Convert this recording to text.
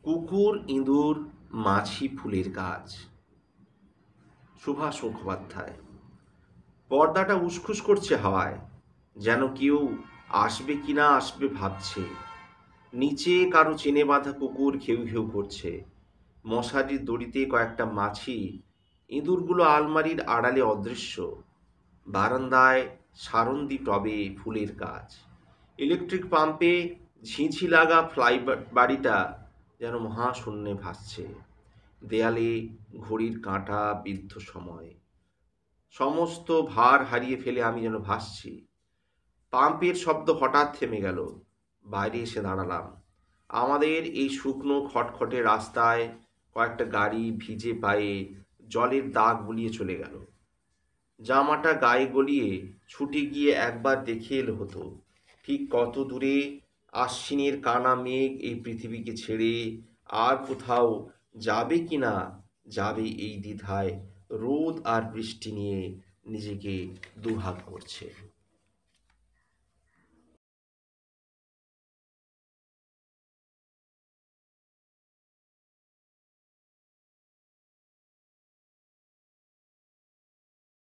কুকুর, ইঁদুর, মাছি, ফুলের গাছ। সুভাষ মুখোপাধ্যায়। পর্দাটা উসখুস করছে হাওয়ায়, যেন কেউ আসবে কি না আসবে ভাবছে। নিচে কারো চেনে বাঁধা কুকুর ঘেউ ঘেউ করছে। মশারির দড়িতে কয়েকটা মাছি, ইঁদুরগুলো আলমারির আড়ালে অদৃশ্য। বারান্দায় সারন্দি টবে ফুলের গাছ। ইলেকট্রিক পাম্পে ঝিঁঝি লাগা বাড়িটা যেন মহাশূন্যে ভাসছে। দেয়ালে ঘড়ির কাঁটা বিদ্ধ সময়। সমস্ত ভার হারিয়ে ফেলে আমি যেন ভাসছি। পাম্পের শব্দ হঠাৎ থেমে গেল। বাইরে এসে দাঁড়ালাম। আমাদের এই শুকনো খটখটে রাস্তায় কয়েকটা গাড়ি ভিজে পায়ে জলের দাগ বুলিয়ে চলে গেল। জামাটা গায়ে গলিয়ে ছুটে গিয়ে একবার দেখে এলে হতো, ঠিক কত দূরে আশ্বিনের কানা মেঘ এই পৃথিবীকে ছেড়ে আর কোথাও যাবে কি না যাবে এই দ্বিধায় রোদ আর বৃষ্টি নিয়ে নিজেকে দুহাত করছে।